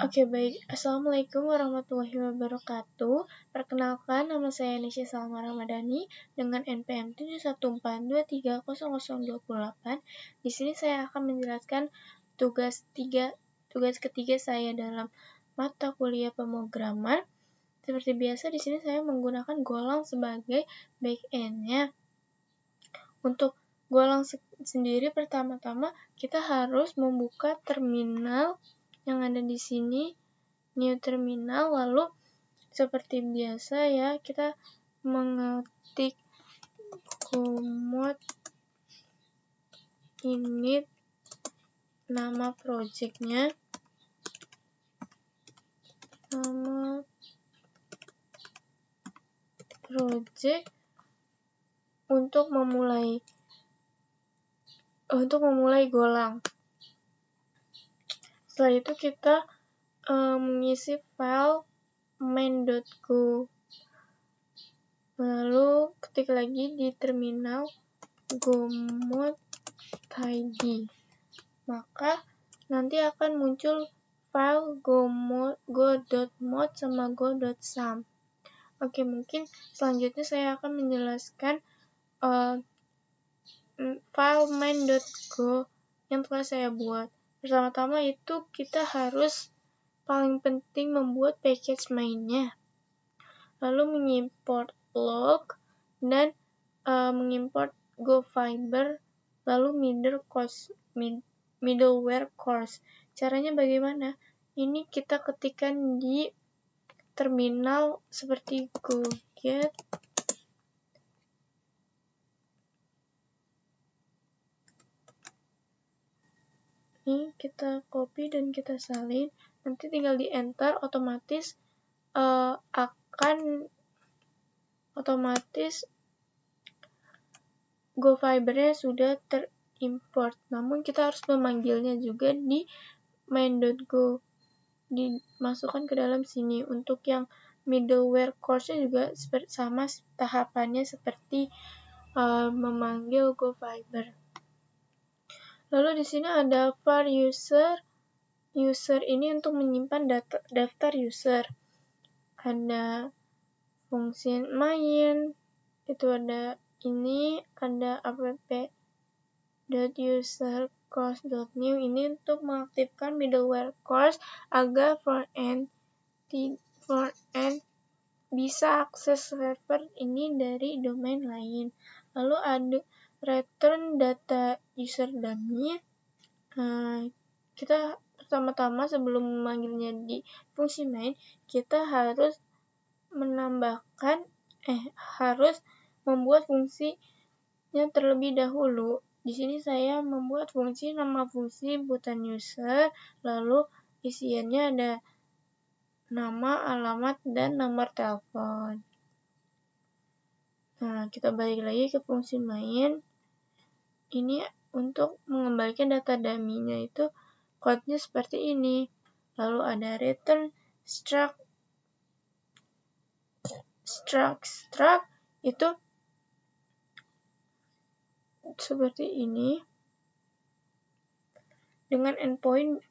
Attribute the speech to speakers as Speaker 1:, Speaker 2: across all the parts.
Speaker 1: Oke, baik. Assalamualaikum warahmatullahi wabarakatuh. Perkenalkan, nama saya Nisha Salma Ramadhani dengan NPM 714230028. Di sini saya akan menjelaskan tugas ketiga saya dalam mata kuliah pemrograman. Seperti biasa, di sini saya menggunakan Golang sebagai back-end-nya. Untuk Golang sendiri, pertama-tama kita harus membuka terminal yang ada di sini, new terminal, lalu seperti biasa ya, kita mengetik command init nama project-nya, nama project untuk memulai Golang. Setelah itu kita mengisi file main.go, lalu ketik lagi di terminal go.mod.id, maka nanti akan muncul file go.mod sama go.sum. Oke, mungkin selanjutnya saya akan menjelaskan file main.go yang telah saya buat. Pertama-tama itu kita harus paling penting membuat package mainnya, lalu mengimport log dan mengimport GoFiber, lalu middleware course. Caranya bagaimana? Ini kita ketikkan di terminal seperti go get ini, kita copy dan kita salin, nanti tinggal di enter, otomatis GoFiber-nya sudah terimport. Namun kita harus memanggilnya juga di main.go, dimasukkan ke dalam sini. Untuk yang middleware course-nya juga sama tahapannya seperti memanggil GoFiber. Lalu di sini ada var user. User ini untuk menyimpan daftar user. Ada fungsi main, itu ada ini, ada app.userCourse.new, ini untuk mengaktifkan middleware course agar front-end bisa akses server ini dari domain lain. Lalu ada return data user dummy. Kita pertama-tama sebelum memanggilnya di fungsi main, kita harus membuat fungsinya terlebih dahulu. Di sini saya membuat nama fungsi buatan user, lalu isiannya ada nama, alamat, dan nomor telepon. Nah, kita balik lagi ke fungsi main. Ini untuk mengembalikan data dummy-nya itu code-nya seperti ini. Lalu ada return struct itu seperti ini dengan endpoint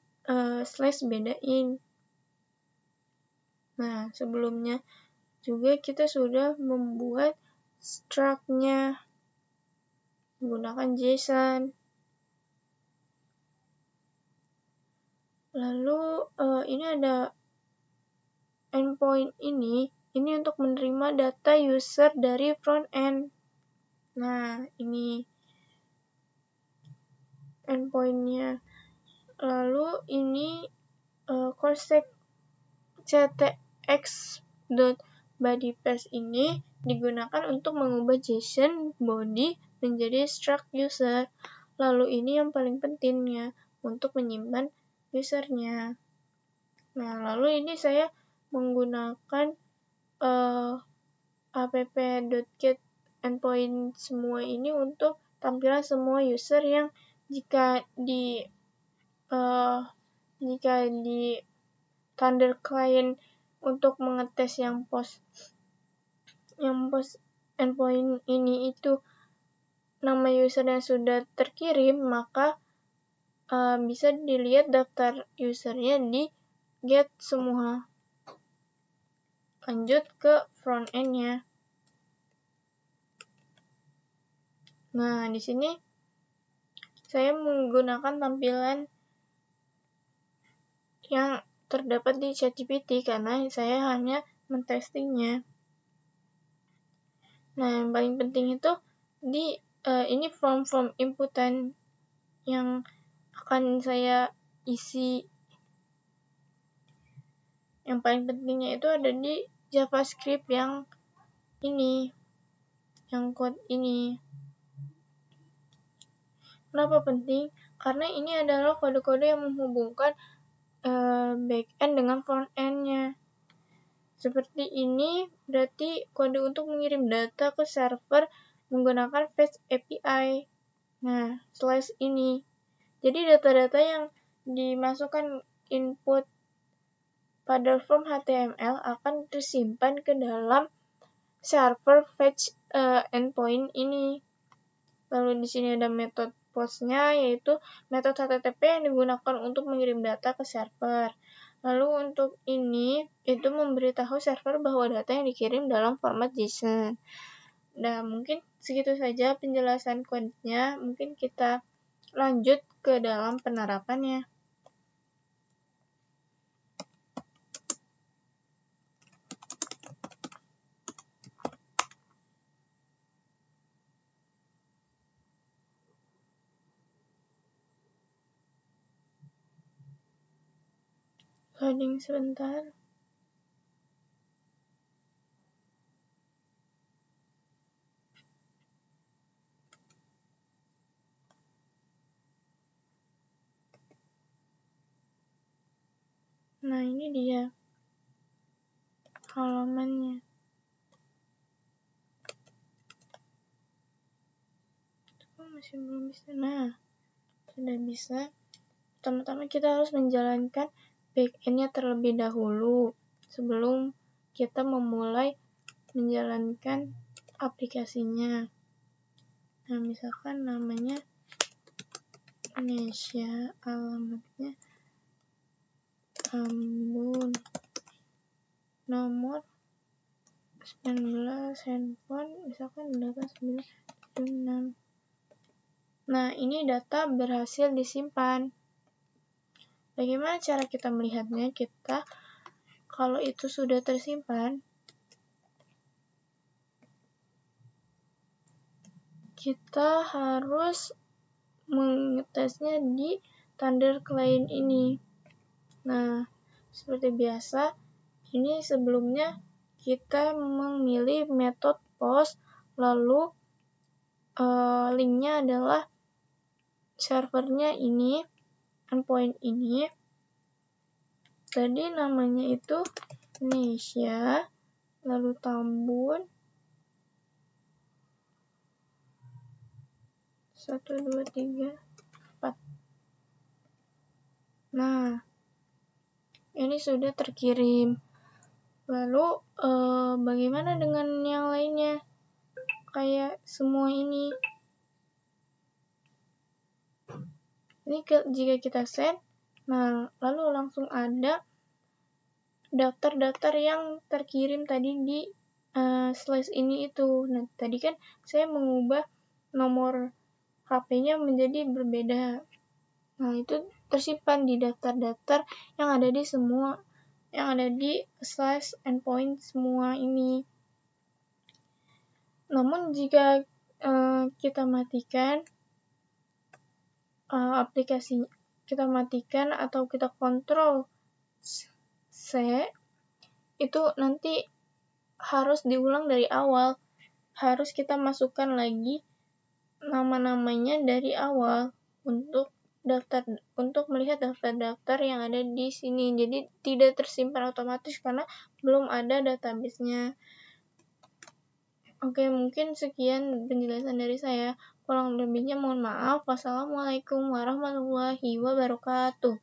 Speaker 1: slash bedain. Nah, sebelumnya juga kita sudah membuat struct-nya menggunakan JSON. Lalu ini ada endpoint ini untuk menerima data user dari front end. Nah, ini endpoint-nya. Lalu ini cosec ctx.bodyPath ini digunakan untuk mengubah JSON body menjadi struct user. Lalu ini yang paling pentingnya untuk menyimpan usernya. Nah, lalu ini saya menggunakan app.get endpoint semua ini untuk tampilan semua user yang jika di Thunder Client untuk mengetes yang post endpoint ini itu nama user yang sudah terkirim, maka bisa dilihat daftar usernya di get semua. Lanjut ke front end-nya. Nah, di sini saya menggunakan tampilan yang terdapat di ChatGPT karena saya hanya mentestingnya. Nah, yang paling penting itu ini form inputan yang akan saya isi. Yang paling pentingnya itu ada di JavaScript yang ini, yang code ini. Kenapa penting? Karena ini adalah kode-kode yang menghubungkan backend dengan front-end-nya. Seperti ini berarti kode untuk mengirim data ke server menggunakan Fetch API. Nah, slash ini. Jadi data-data yang dimasukkan input pada form HTML akan tersimpan ke dalam server fetch endpoint ini. Lalu di sini ada metode POST-nya, yaitu metode HTTP yang digunakan untuk mengirim data ke server. Lalu untuk ini, itu memberitahu server bahwa data yang dikirim dalam format JSON. Nah, mungkin segitu saja penjelasan kodenya. Mungkin kita lanjut ke dalam penerapannya. Loading sebentar. Nah, ini dia halamannya. Masih belum bisa. Nah, sudah bisa. Pertama-tama kita harus menjalankan backend-nya terlebih dahulu sebelum kita memulai menjalankan aplikasinya. Nah, misalkan namanya Indonesia, alamatnya Ambon, nomor 19, handphone misalkan data 976. Nah, ini data berhasil disimpan. Bagaimana cara kita melihatnya? Kalau itu sudah tersimpan, kita harus mengetesnya di Thunder Client ini. Nah, seperti biasa, ini sebelumnya kita memilih metode post, lalu linknya adalah servernya ini, endpoint ini. Tadi namanya itu Indonesia, lalu Tambun, 1, 2, 3, 4. Nah, ini sudah terkirim. Lalu bagaimana dengan yang lainnya? Kayak semua ini. Ini jika kita send, nah lalu langsung ada daftar-daftar yang terkirim tadi di slash ini itu. Nah, tadi kan saya mengubah nomor HP-nya menjadi berbeda. Nah, itu tersimpan di daftar-daftar yang ada di slash endpoint semua ini. Namun jika kita matikan aplikasi, kita matikan atau kita kontrol C, itu nanti harus diulang dari awal. Harus kita masukkan lagi nama-namanya dari awal untuk melihat daftar-daftar yang ada di sini. Jadi tidak tersimpan otomatis karena belum ada database-nya. Oke, mungkin sekian penjelasan dari saya. Kurang lebihnya mohon maaf. Wassalamualaikum warahmatullahi wabarakatuh.